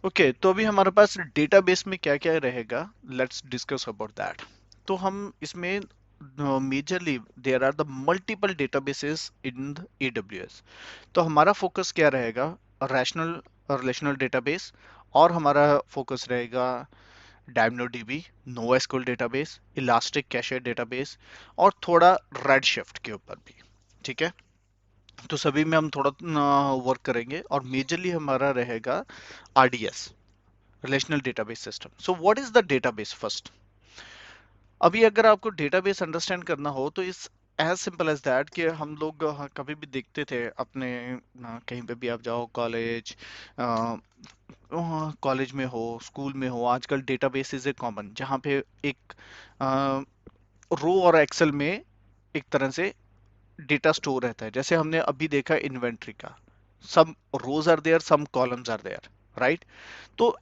Okay, तो अभी हमारे पास डेटाबेस में क्या क्या रहेगा, लेट्स डिस्कस अबाउट दैट। तो हम इसमें majorly there are the multiple databases in AWS। तो हमारा फोकस क्या रहेगा, रैशनल रिलेशनल डेटाबेस, और हमारा फोकस रहेगा DynamoDB, NoSQL database, elastic cache database, और थोड़ा रेडशिफ्ट के ऊपर भी। ठीक है, तो सभी में हम थोड़ा वर्क करेंगे, और मेजरली हमारा रहेगा RDS, relational database system. So what is the database first. अभी अगर आपको डेटाबेस अंडरस्टैंड करना हो तो इस एज सिंपल एज दैट कि हम लोग कभी भी देखते थे अपने कहीं पे भी आप जाओ, कॉलेज में हो, स्कूल में हो, आजकल डेटाबेस इज ए कॉमन, जहाँ पे एक रो और एक्सेल में एक तरह से डेटा स्टोर रहता है। जैसे हमने अभी देखा इन्वेंट्री का, some rows are there, some columns are there, right. तो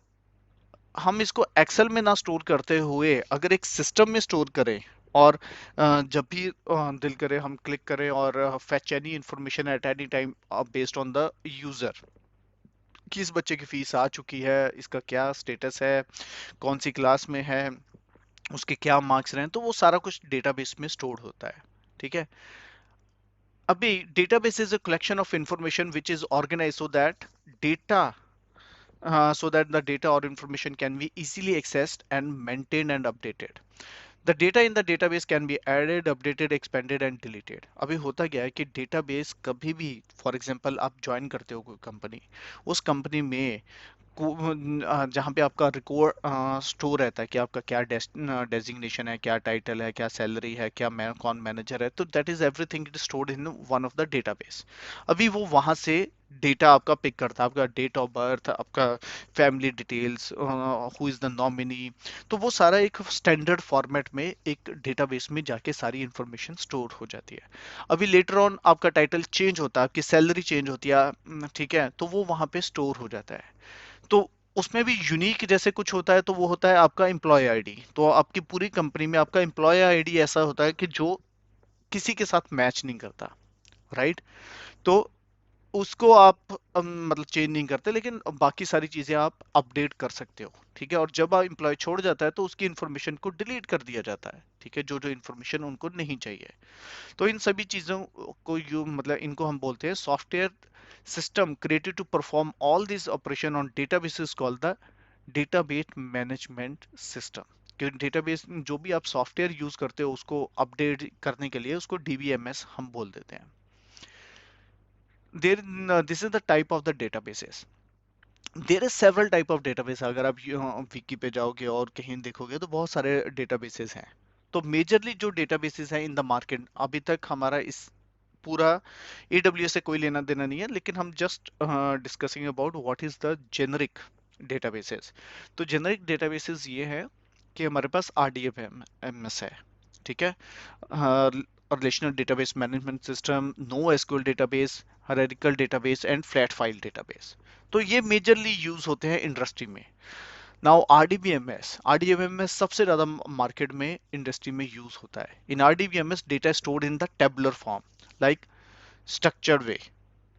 हम इसको एक्सेल में ना स्टोर करते हुए अगर एक सिस्टम में स्टोर करें, और जब भी दिल करे हम क्लिक करें और fetch any information at any time based on the user, किस बच्चे की फीस आ चुकी है, इसका क्या स्टेटस है, कौन सी क्लास में है, उसके क्या मार्क्स रहे हैं, तो वो सारा कुछ डेटाबेस में स्टोर होता है। ठीक है, अभी database is a collection of information which is organise so that data so that the data or information can be easily accessed and maintained and updated. The data in the database can be added, updated, expanded and deleted. अभी होता क्या है कि database कभी भी, for example आप join करते हो कोई कंपनी, उस कंपनी में जहाँ पे आपका रिकॉर्ड स्टोर रहता है कि आपका क्या डेजिग्नेशन है, क्या टाइटल है, क्या सैलरी है, क्या कौन मैनेजर है, तो that is everything it stored in one of the database. अभी वो वहां से डेटा आपका पिक करता है, आपका डेट ऑफ बर्थ, आपका family details, who is the nominee, तो वो सारा एक स्टैंडर्ड फॉर्मेट में एक डेटाबेस में जाके सारी इंफॉर्मेशन स्टोर हो जाती है। अभी लेटर ऑन आपका टाइटल चेंज होता है, आपकी सैलरी चेंज होती है, ठीक है, तो वो वहां पे स्टोर हो जाता है। तो उसमें भी यूनिक जैसे कुछ होता है, तो वो होता है आपका एम्प्लॉय आईडी। तो आपकी पूरी कंपनी में आपका एम्प्लॉय आईडी ऐसा होता है कि जो किसी के साथ मैच नहीं करता, राइट। तो उसको आप मतलब चेंज नहीं करते, लेकिन बाकी सारी चीजें आप अपडेट कर सकते हो। ठीक है, और जब आप एम्प्लॉय छोड़ जाता है तो उसकी इंफॉर्मेशन को डिलीट कर दिया जाता है। ठीक है, जो जो इंफॉर्मेशन उनको नहीं चाहिए। तो इन सभी चीजों को यू मतलब इनको हम बोलते हैं software system created to perform all this operation on database is called the database management system. क्योंकि डेटाबेस जो भी आप सॉफ्टवेयर यूज करते हो उसको अपडेट करने के लिए उसको DBMS हम बोल देते हैं। There this is the type of the databases. There is several type of database. अगर आप विकी पे जाओगे और कहीं देखोगे तो बहुत सारे डेटाबेसेस हैं। तो मेजरली जो डेटाबेसेस हैं इन द मार्केट, अभी तक हमारा इस पूरा AWS से कोई लेना देना नहीं है, लेकिन हम just discussing about what is the generic databases. तो जेनरिक डेटाबेसेस ये है कि हमारे पास RDBMS है। ठीक है, relational database management system, no SQL database, hierarchical database and flat file database. तो ये मेजरली यूज होते हैं इंडस्ट्री में। नाउ RDBMS सबसे ज्यादा मार्केट में इंडस्ट्री में यूज होता है। In RDBMS data stored in the tabular form, like structured way.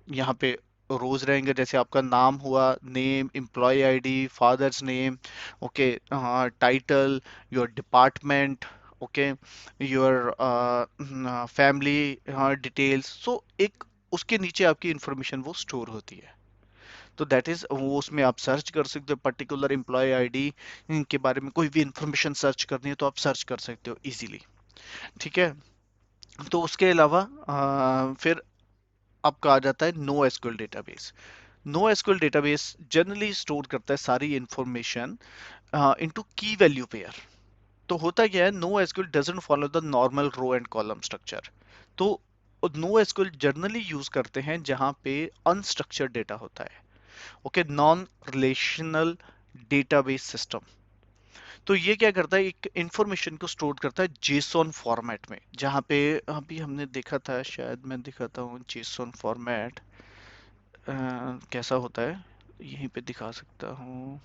यहाँ पे रोज रहेंगे, जैसे आपका नाम हुआ, name, employee ID, father's name, okay, title, your department, okay, your family details. So एक उसके नीचे आपकी इंफॉर्मेशन वो स्टोर होती है। तो दैट इज वो, उसमें आप सर्च कर सकते हो पर्टिकुलर एम्प्लॉय आईडी के बारे में, कोई भी इंफॉर्मेशन सर्च करनी है तो आप सर्च कर सकते हो इजीली। ठीक है, तो उसके अलावा फिर आपका आ जाता है no SQL database. No SQL database generally store करता है सारी information into key value pair. तो होता क्या है, no SQL doesn't follow the normal row and column structure. तो नो एसक्यूएल जनरली यूज करते हैं जहां पे अनस्ट्रक्चर्ड डेटा होता है, okay, non relational database system. तो ये क्या करता है, एक इंफॉर्मेशन को स्टोर करता है जेसॉन फॉर्मेट में, जहाँ पे अभी हमने देखा था, शायद मैं दिखाता हूँ जेसॉन फॉर्मेट कैसा होता है, यहीं पे दिखा सकता हूँ।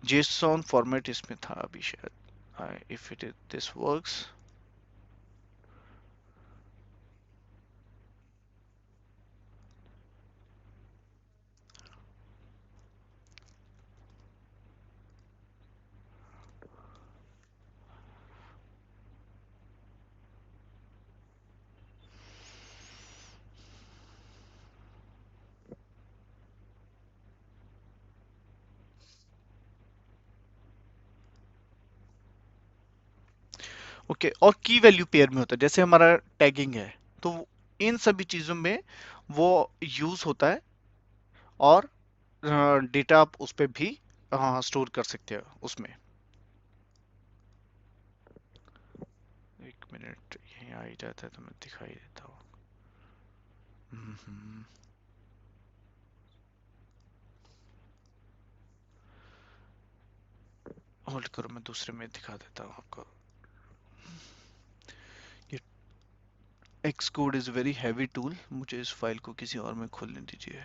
जेसॉन फॉर्मेट इसमें था अभी शायद, if it is this works. Okay, और की वैल्यू पेयर में होता है, जैसे हमारा टैगिंग है, तो इन सभी चीजों में वो यूज होता है, और डेटा आप उस पे भी स्टोर कर सकते हो उसमें। एक मिनट, यहीं आ ही जाता है तो मैं दिखाई देता हूँ। हम्म, होल्ड करो, मैं दूसरे में दिखा देता हूँ आपको। ये Xcode is very heavy tool, मुझे इस फाइल को किसी और में खोलने दीजिए।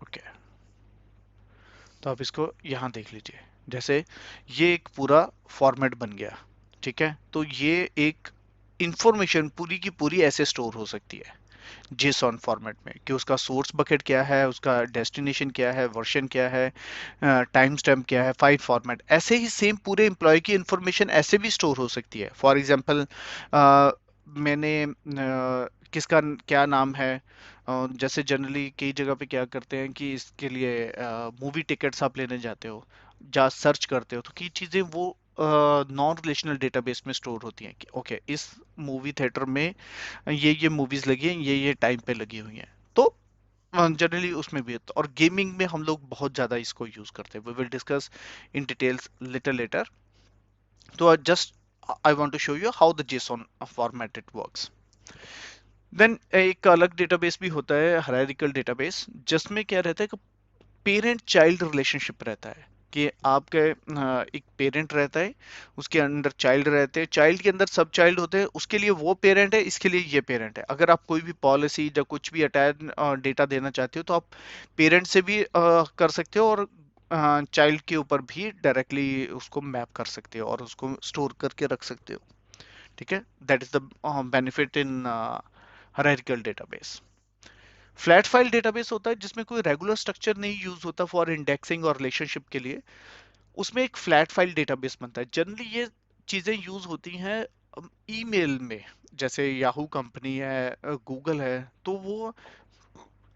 ओके, तो आप इसको यहाँ देख लीजिए। जैसे ये एक पूरा फॉर्मेट बन गया, ठीक है, तो ये एक इंफॉर्मेशन पूरी की पूरी ऐसे स्टोर हो सकती है जेसॉन फॉर्मेट में, कि उसका सोर्स बकेट क्या है, उसका डेस्टिनेशन क्या है, वर्जन क्या है, टाइम स्टैम्प क्या है, फाइल फॉर्मेट। ऐसे ही सेम पूरे एम्प्लॉय की इंफॉर्मेशन ऐसे भी स्टोर हो सकती है। फॉर एग्जांपल मैंने किसका क्या नाम है, जैसे जनरली कई जगह पे क्या करते हैं कि इसके लिए मूवी टिकट्स आप लेने जाते हो, जा सर्च करते हो, तो कई चीज़ें वो नॉन रिलेशनल डेटाबेस में स्टोर होती हैं कि ओके, इस मूवी थिएटर में ये मूवीज लगी हैं, ये टाइम पे लगी हुई हैं। तो जनरली उसमें भी है। और गेमिंग में हम लोग बहुत ज़्यादा इसको यूज़ करते हैं। We will discuss in details little later. तो just I want to show you how the JSON format it works. Then एक अलग डेटाबेस भी होता है, हायरार्किकल डेटाबेस, जिसमें क्या रहता है कि पेरेंट चाइल्ड रिलेशनशिप रहता है, कि आपके एक पेरेंट रहता है, उसके अंदर चाइल्ड रहते हैं, चाइल्ड के अंदर सब चाइल्ड होते हैं, उसके लिए वो पेरेंट है, इसके लिए ये पेरेंट है। अगर आप कोई भी पॉलिसी या कुछ भी अटैच डेटा देना चाहते हो, तो आप पेरेंट से भी कर सकते हो, और चाइल्ड के ऊपर भी डायरेक्टली उसको मैप कर सकते हो और उसको स्टोर करके रख सकते हो। ठीक है, that is the benefit in hierarchical database. Flat file database होता है जिसमें कोई रेगुलर स्ट्रक्चर नहीं यूज होता फॉर इंडेक्सिंग और रिलेशनशिप के लिए। उसमें एक फ्लैट फाइल डेटाबेस बनता है। जनरली ये चीजें यूज होती हैं ईमेल में, जैसे याहू कंपनी है, गूगल है, तो वो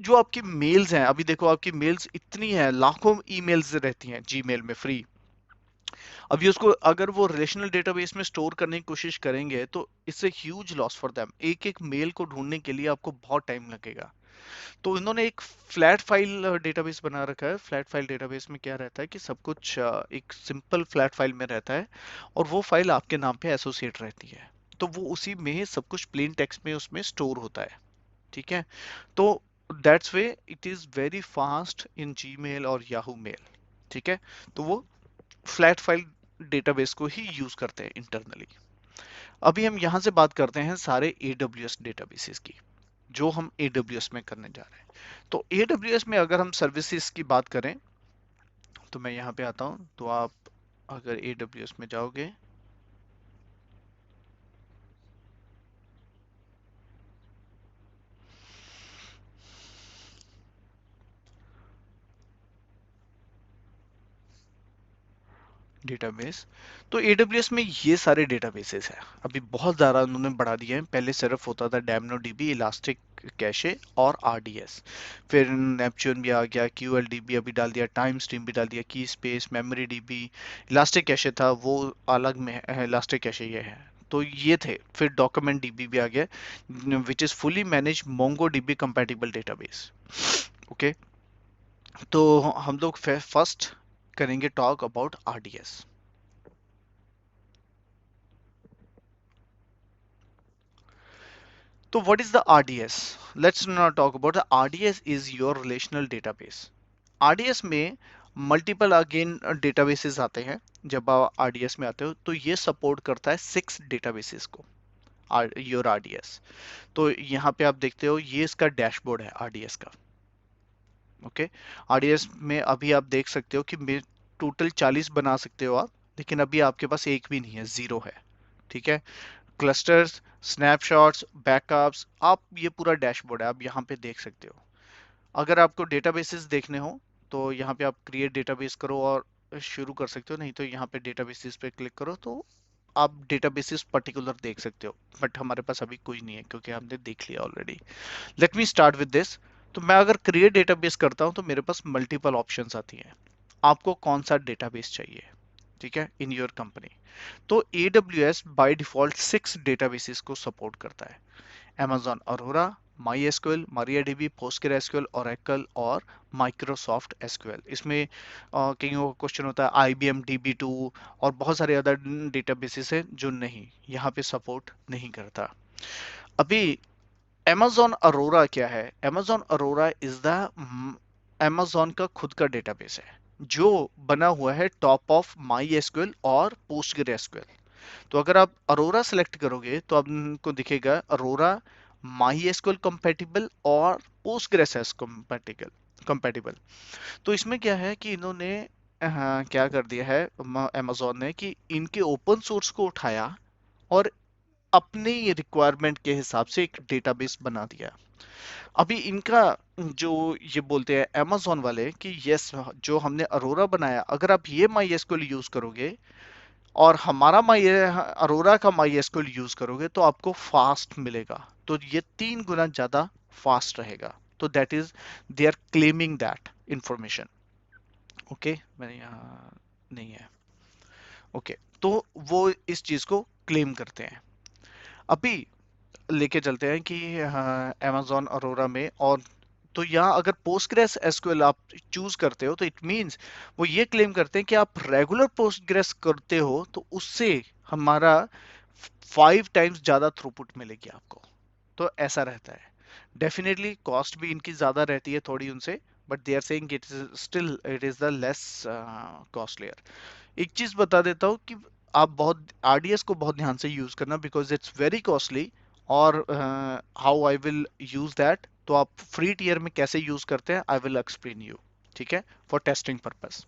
जो आपकी मेल्स हैं, अभी देखो आपकी मेल्स इतनी हैं, लाखों ईमेल्स रहती हैं जीमेल में फ्री। अभी उसको अगर वो रिलेशनल डेटाबेस में स्टोर करने की कोशिश करेंगे, तो it's a huge loss for them. एक एक मेल को ढूंढने के लिए आपको बहुत टाइम लगेगा। तो इन्होंने एक फ्लैट फाइल डेटाबेस बना रखा है। फ्लैट फाइल डेटाबेस में क्या रहता है कि सब कुछ एक सिंपल फ्लैट फाइल में रहता है, और वो फाइल आपके नाम पे एसोसिएट रहती है। तो वो उसी में सब कुछ प्लेन टेक्स्ट में उसमें स्टोर होता है। ठीक है, तो that's way it is very fast in Gmail और याहू मेल। ठीक है, तो वो फ्लैट फाइल डेटाबेस को ही यूज करते हैं इंटरनली। अभी हम यहाँ से बात करते हैं सारे AWS डेटाबेसेस की, जो हम AWS में करने जा रहे हैं। तो AWS में अगर हम सर्विसेज की बात करें, तो मैं यहाँ पे आता हूँ, तो आप अगर AWS में जाओगे, डेटाबेस, तो AWS में ये सारे डेटाबेसेस हैं। अभी बहुत ज़्यादा उन्होंने बढ़ा दिए हैं। पहले सिर्फ होता था DynamoDB, इलास्टिक कैशे और RDS। फिर नेपच्यून भी आ गया, QLDB अभी डाल दिया, टाइम स्ट्रीम भी डाल दिया, की space, memory DB, elastic cache था वो अलग में है, इलास्टिक कैशे ये है। तो ये थे। फिर डॉक्यूमेंट DB भी आ गया, which is fully manage Mongo DB compatible database. Okay, तो हम लोग फर्स्ट करेंगे talk about RDS। So what is the RDS? Let's not talk about the RDS is your relational database. RDS में multiple again databases आते हैं। जब आप RDS में आते हो तो ये सपोर्ट करता है 6 डेटाबेसेस को, योर RDS। तो यहाँ पे आप देखते हो ये इसका डैशबोर्ड है RDS का। ओके, RDS में अभी आप देख सकते हो कि टोटल 40 बना सकते हो आप, लेकिन अभी आपके पास एक भी नहीं है, जीरो है। ठीक है, क्लस्टर्स, स्नैपशॉट्स, बैकअप्स, आप ये पूरा डैशबोर्ड है, आप यहाँ पे देख सकते हो। अगर आपको डेटाबेसेस देखने हो, तो यहाँ पे आप क्रिएट डेटाबेस करो और शुरू कर सकते हो, नहीं तो यहाँ पे डेटाबेसेस पे क्लिक करो, तो आप डेटाबेसेस पर्टिकुलर देख सकते हो, बट हमारे पास अभी कोई नहीं है क्योंकि हमने देख लिया already. Let me start with this. तो मैं अगर क्रिएट डेटाबेस करता हूं तो मेरे पास मल्टीपल ऑप्शंस आती हैं। आपको कौन सा डेटाबेस चाहिए, ठीक है, इन योर कंपनी। तो AWS बाय डिफॉल्ट 6 डेटाबेसेस को सपोर्ट करता है। Amazon Aurora, MySQL, MariaDB, PostgreSQL, Oracle और Microsoft SQL। इसमें कईयों का क्वेश्चन होता है IBM DB2 और बहुत सारे अदर डेटाबेसेस हैं जो नहीं, यहाँ पे सपोर्ट नहीं करता। अभी Amazon Aurora क्या है? Amazon Aurora is the Amazon का खुद का डेटाबेस है जो बना हुआ है टॉप ऑफ MySQL और PostgreSQL। तो अगर आप अरोरा सेलेक्ट करोगे तो आपको दिखेगा अरोरा MySQL कंपैटिबल और पोस्टग्रेसएस कंपैटिबल कंपैटिबल। तो इसमें क्या है कि इन्होंने क्या कर दिया है amazon ने कि इनके ओपन सोर्स को उठाया और अपनी रिक्वायरमेंट के हिसाब से एक डेटाबेस बना दिया। अभी इनका जो ये बोलते हैं amazon वाले कि यस, जो हमने अरोरा बनाया, अगर आप ये MySQL यूज करोगे और हमारा माई अरोरा का MySQL यूज करोगे तो आपको फास्ट मिलेगा, तो ये 3 गुना ज्यादा फास्ट रहेगा। तो that is they are claiming that information. Okay, मैंने यहाँ नहीं है। ओके, तो वो इस चीज को क्लेम करते हैं। अभी लेके चलते हैं कि amazon अरोरा में, और तो यहाँ अगर पोस्टग्रेस एसक्यूएल आप चूज करते हो तो इट मींस वो ये क्लेम करते हैं कि आप रेगुलर पोस्टग्रेस करते हो तो उससे हमारा 5 टाइम्स ज्यादा थ्रूपुट मिलेगी आपको। तो ऐसा रहता है। डेफिनेटली कॉस्ट भी इनकी ज्यादा रहती है थोड़ी उनसे, but they are saying it is still it is the less costlier. एक चीज बता देता हूँ कि आप बहुत आरडीएस को बहुत ध्यान से यूज करना बिकॉज इट्स वेरी कॉस्टली। और how I will use that, तो आप फ्री टीयर में कैसे यूज करते हैं आई विल एक्सप्लेन यू, ठीक है, for testing purpose.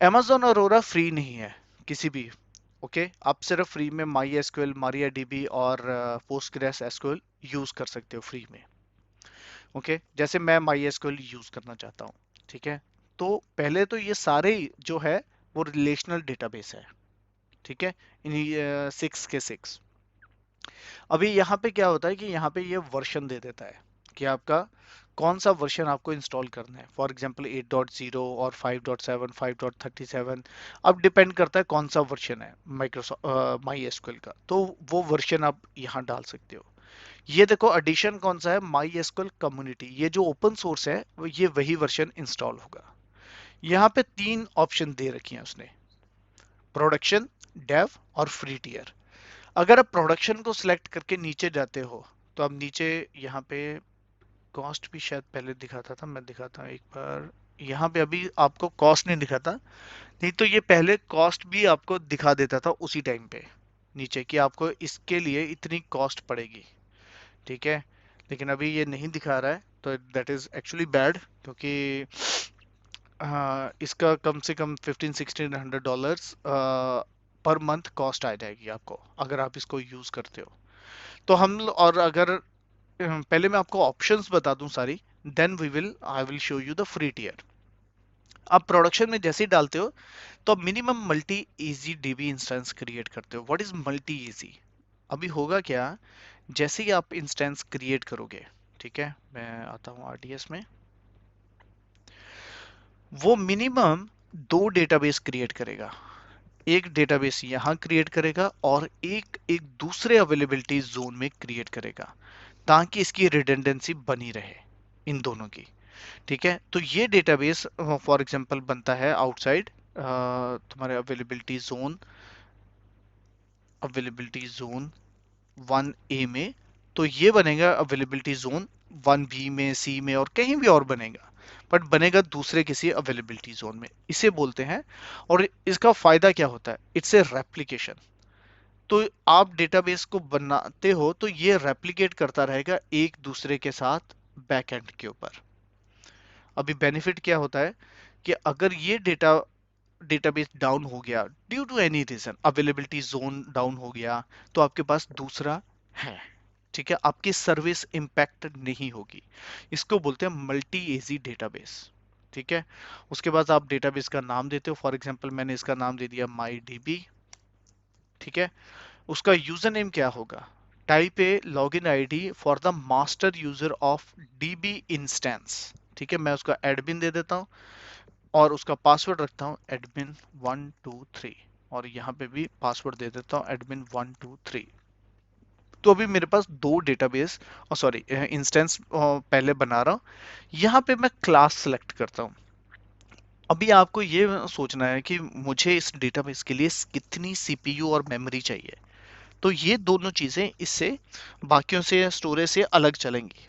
amazon Arora free नहीं है किसी भी। ओके, आप सिर्फ फ्री में माई एसक्यूएल, मारिया डीबी और पोस्टग्रेस एसक्यूएल यूज कर सकते हो फ्री में। ओके, जैसे मैं माई एसक्यूएल यूज करना चाहता हूँ, ठीक है। तो पहले तो ये सारे जो है वो रिलेशनल डेटाबेस है, ठीक है, इन 6 के 6। अभी यहाँ पे क्या होता है कि यहाँ पे ये वर्जन दे देता है कि आपका कौन सा वर्जन आपको इंस्टॉल करना है। फॉर एग्जांपल 8.0 और 5.7, 5.37। अब डिपेंड करता है कौन सा वर्जन है माइक्रोसॉफ्ट माई एसक्यूएल का, तो वो वर्जन आप यहाँ डाल सकते हो। ये देखो एडिशन कौन सा है, माई एसक्यूएल कम्युनिटी, ये जो ओपन सोर्स है ये वही वर्जन इंस्टॉल होगा। यहाँ पे 3 ऑप्शन दे रखी हैं उसने, प्रोडक्शन, डेव और फ्री टीयर। अगर आप प्रोडक्शन को सिलेक्ट करके नीचे जाते हो तो अब नीचे यहाँ पे कॉस्ट भी शायद पहले दिखाता था, मैं दिखाता हूँ एक बार। यहाँ पे अभी आपको कॉस्ट नहीं दिखाता, नहीं तो ये पहले कॉस्ट भी आपको दिखा देता था उसी टाइम पे नीचे कि आपको इसके लिए इतनी कॉस्ट पड़ेगी, ठीक है। लेकिन अभी ये नहीं दिखा रहा है तो दैट इज एक्चुअली बैड, क्योंकि इसका कम से कम $1500-1600 पर मंथ कॉस्ट आ जाएगी आपको अगर आप इसको यूज करते हो। तो हम और अगर पहले मैं आपको ऑप्शंस बता दूं सारी, then I will show you the free tier. आप प्रोडक्शन में जैसे ही डालते हो तो आप minimum multi AZ DB instance create करते हो। What is multi AZ? अभी होगा क्या, जैसे ही आप इंस्टेंस क्रिएट करोगे, ठीक है, मैं आता हूँ आरडीएस में, वो मिनिमम 2 डेटाबेस क्रिएट करेगा। एक डेटाबेस यहाँ क्रिएट करेगा और एक एक दूसरे अवेलेबिलिटी जोन में क्रिएट करेगा, ताकि इसकी रिडंडेंसी बनी रहे इन दोनों की, ठीक है। तो ये डेटाबेस फॉर एग्जांपल बनता है आउटसाइड तुम्हारे अवेलेबिलिटी जोन 1A में, तो ये बनेगा अवेलेबिलिटी जोन 1B में, सी में और कहीं भी और बनेगा, बट बनेगा दूसरे किसी अवेलेबिलिटी जोन में, इसे बोलते हैं। और इसका फायदा क्या होता है, इट्स ए रेप्लिकेशन। तो आप डेटाबेस को बनाते हो तो ये रेप्लिकेट करता रहेगा एक दूसरे के साथ बैकएंड के ऊपर। अभी बेनिफिट क्या होता है कि अगर ये डेटाबेस डाउन हो गया due to any reason, availability zone down हो गया, तो आपके पास दूसरा है, ठीक है, आपकी सर्विस इंपैक्ट नहीं होगी। इसको बोलते हैं मल्टी एजी डेटाबेस, ठीक है। उसके बाद आप डेटाबेस का नाम देते हो, फॉर एग्जांपल मैंने इसका नाम दे दिया माई डीबी, ठीक है। उसका यूजर नेम क्या होगा? Type A login ID for the master user of dB instance. ठीक है, मैं उसका एडमिन दे देता हूँ और उसका पासवर्ड रखता हूँ एडमिन 123, और यहाँ पे भी पासवर्ड दे देता हूँ एडमिन 123। तो अभी मेरे पास दो डेटाबेस और सॉरी इंस्टेंस पहले बना रहा हूँ। यहाँ पे मैं क्लास सेलेक्ट करता हूँ। अभी आपको ये सोचना है कि मुझे इस डेटाबेस के लिए कितनी सीपीयू और मेमोरी चाहिए। तो ये दोनों चीजें इससे बाकियों से स्टोरेज से अलग चलेंगी।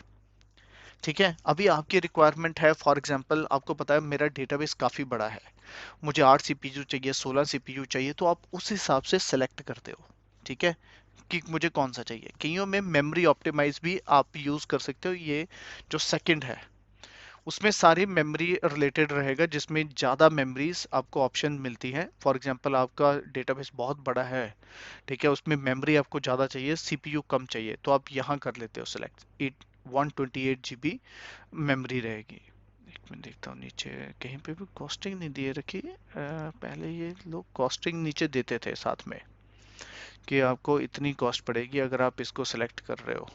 ठीक है, अभी आपकी रिक्वायरमेंट है, फॉर एग्जांपल आपको पता है मेरा डेटाबेस काफी बड़ा है, मुझे 8 सीपीयू चाहिए, 16 सीपीयू चाहिए, तो आप उस हिसाब से सेलेक्ट करते हो। ठीक है, कि मुझे कौन सा चाहिए। कईयों में मेमोरी ऑप्टिमाइज भी आप यूज कर सकते हो, ये जो सेकंड है उसमें सारी मेमोरी रिलेटेड रहेगा, जिसमें ज़्यादा मेमोरीज आपको ऑप्शन मिलती है। फॉर एग्जांपल आपका डेटाबेस बहुत बड़ा है, ठीक है, उसमें मेमोरी आपको ज़्यादा चाहिए, सीपीयू कम चाहिए, तो आप यहाँ कर लेते हो सिलेक्ट 128 GB मेमोरी रहेगी। एक मिनट देखता हूँ नीचे कहीं पे भी कॉस्टिंग नहीं दिए रखी पहले ये लोग कॉस्टिंग नीचे देते थे साथ में कि आपको इतनी कॉस्ट पड़ेगी अगर आप इसको सेलेक्ट कर रहे हो।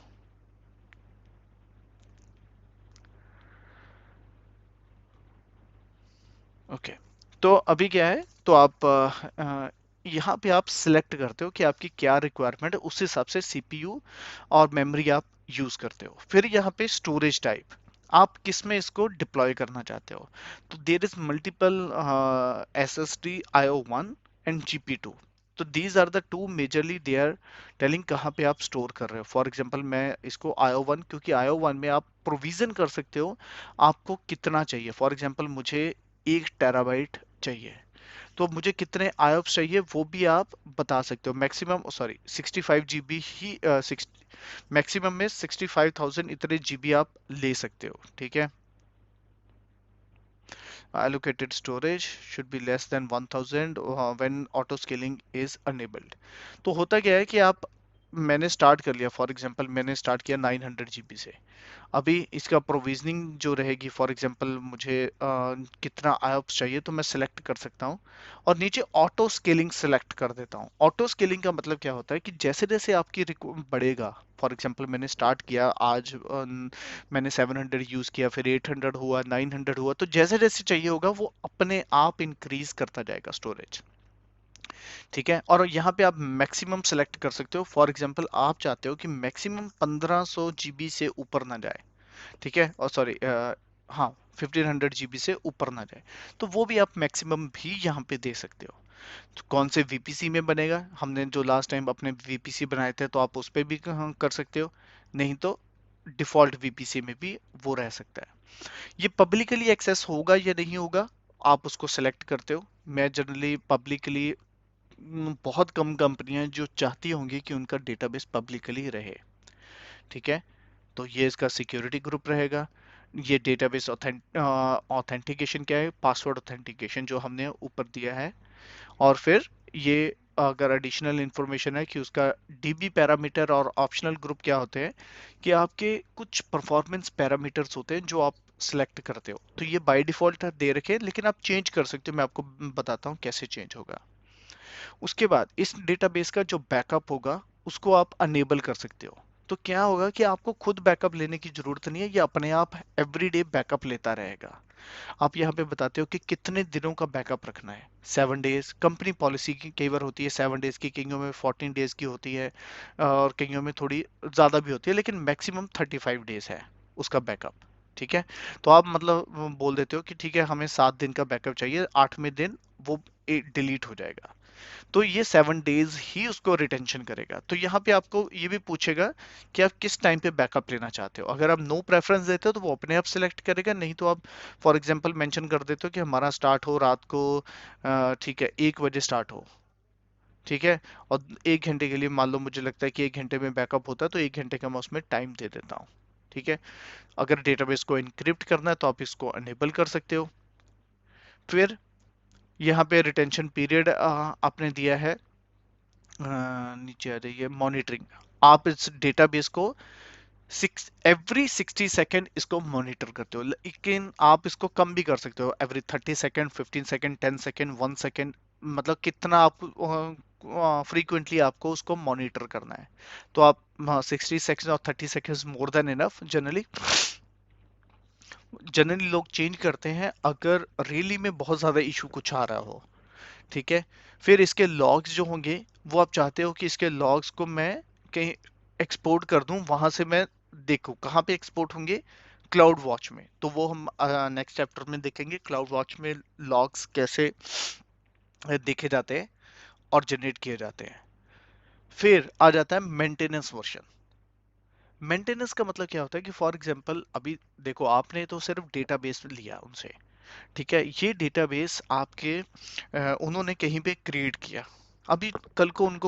ओके, तो अभी क्या है, तो आप यहाँ पे आप सिलेक्ट करते हो कि आपकी क्या रिक्वायरमेंट है, उस हिसाब से सीपीयू और मेमोरी आप यूज करते हो। फिर यहाँ पे स्टोरेज टाइप, आप किस में इसको डिप्लॉय करना चाहते हो। तो there is multiple S S D IO1 and GP2। तो these are the two majorly they are telling कहाँ पे आप स्टोर कर रहे हो। फॉर एग्जांपल मैं इसको IO1, क्योंकि IO1 में आप प्रोविजन कर सकते हो आपको कितना चाहिए। फॉर एग्जांपल मुझे 1 टेराबाइट चाहिए, तो मुझे कितने आयोप्स चाहिए वो भी आप बता सकते हो। मैक्सिमम सॉरी 65 GB ही मैक्सिमम में 65,000 इतने जीबी आप ले सकते हो। ठीक है, allocated storage should be less than 1000 when auto scaling is enabled। तो होता क्या है कि आप, मैंने स्टार्ट कर लिया, फॉर एग्जांपल मैंने स्टार्ट किया 900 GB से। अभी इसका प्रोविजनिंग जो रहेगी, फॉर एग्जांपल मुझे कितना आयोप्स चाहिए तो मैं सिलेक्ट कर सकता हूँ और नीचे ऑटो स्केलिंग सिलेक्ट कर देता हूँ। ऑटो स्केलिंग का मतलब क्या होता है कि जैसे जैसे आपकी बढ़ेगा, फॉर एग्जांपल मैंने स्टार्ट किया आज मैंने 700 यूज किया, फिर 800 हुआ, 900 हुआ, तो जैसे जैसे चाहिए होगा वो अपने आप इंक्रीज करता जाएगा स्टोरेज। ठीक है, और यहाँ पे आप मैक्सिमम सेलेक्ट कर सकते हो। फॉर एग्जांपल आप चाहते हो कि मैक्सिमम 1500 GB से ऊपर ना जाए। ठीक है, और सॉरी हाँ 1500 GB से ऊपर ना जाए, तो वो भी आप मैक्सिमम भी यहाँ पे दे सकते हो। तो कौन से VPC में बनेगा, हमने जो लास्ट टाइम अपने VPC बनाए थे तो आप उस पर भी कर सकते हो, नहीं तो डिफॉल्ट VPC में भी वो रह सकता है। ये पब्लिकली एक्सेस होगा या नहीं होगा, आप उसको सेलेक्ट करते हो। मैं जनरली पब्लिकली, बहुत कम कंपनियां जो चाहती होंगी कि उनका डेटाबेस पब्लिकली रहे। ठीक है, तो ये इसका सिक्योरिटी ग्रुप रहेगा। ये डेटाबेस ऑथेंटिकेशन क्या है, पासवर्ड ऑथेंटिकेशन जो हमने ऊपर दिया है। और फिर ये अगर एडिशनल इंफॉर्मेशन है कि उसका डीबी पैरामीटर और ऑप्शनल ग्रुप क्या होते हैं, कि आपके कुछ परफॉर्मेंस पैरामीटर्स होते हैं जो आप सिलेक्ट करते हो। तो ये बाय डिफॉल्ट दे रखे, लेकिन आप चेंज कर सकते हो, मैं आपको बताता हूँ कैसे चेंज होगा। उसके बाद इस डेटाबेस का जो बैकअप होगा उसको आप अनेबल कर सकते हो। तो क्या होगा कि आपको खुद बैकअप लेने की जरूरत नहीं है, ये अपने आप एवरीडे बैकअप लेता रहेगा। आप यहाँ पे बताते हो कि कितने दिनों का बैकअप रखना है। 7 डेज कंपनी पॉलिसी की कई बार होती है, 7 डेज की, कईयों में 14 डेज की होती है, और कईयों में थोड़ी ज़्यादा भी होती है, लेकिन मैक्सिमम 35 डेज है उसका बैकअप। ठीक है, तो आप मतलब वो बोल देते हो कि ठीक है हमें 7 दिन का बैकअप चाहिए, 8वें दिन वो डिलीट हो जाएगा। तो ये 7 डेज ही उसको रिटेंशन करेगा। तो यहाँ पे आपको ये भी पूछेगा कि आप किस टाइम पे बैकअप लेना चाहते हो। अगर आप नो प्रेफरेंस देते हो तो वो अपने आप सिलेक्ट करेगा, नहीं तो आप फॉर एग्जांपल मेंशन कर देते हो कि हमारा स्टार्ट हो रात को ठीक है 1 बजे स्टार्ट हो। ठीक है, और 1 घंटे के लिए मान लो मुझे लगता है कि 1 घंटे में बैकअप होता है, तो 1 घंटे का मैं उसमें टाइम दे देता हूँ। ठीक है, अगर डेटाबेस को इनक्रिप्ट करना है तो आप इसको अनेबल कर सकते हो। फिर यहाँ पे रिटेंशन पीरियड आपने दिया है, नीचे आ जाइए मॉनिटरिंग। आप इस डेटाबेस को एवरी 60 सेकेंड इसको मॉनिटर करते हो, लेकिन आप इसको कम भी कर सकते हो, every 30 second, 15 second, 10 second, 1 second, मतलब कितना आप फ्रीक्वेंटली आपको उसको मॉनिटर करना है। तो आप 60 सेकेंड और 30 seconds more than enough generally. Generally लोग चेंज करते हैं अगर रियली में बहुत ज़्यादा इशू कुछ आ रहा हो। ठीक है। फिर इसके लॉग्स जो होंगे, वो आप चाहते हो कि इसके लॉग्स को मैं कहीं एक्सपोर्ट कर दूं, वहां से मैं देखूं कहाँ पे एक्सपोर्ट होंगे। क्लाउड वॉच में। तो वो हम नेक्स्ट चैप्टर में देखेंगे क्लाउड वॉच में लॉग्स कैसे देखे जाते हैं और जनरेट किए जाते हैं। फिर आ जाता है मेंटेनेंस वर्जन। मेंटेनेंस का मतलब क्या होता है कि फॉर एग्जांपल अभी देखो, आपने तो सिर्फ डेटाबेस लिया उनसे। ठीक है, ये डेटाबेस आपके उन्होंने कहीं पे क्रिएट किया। अभी कल को उनको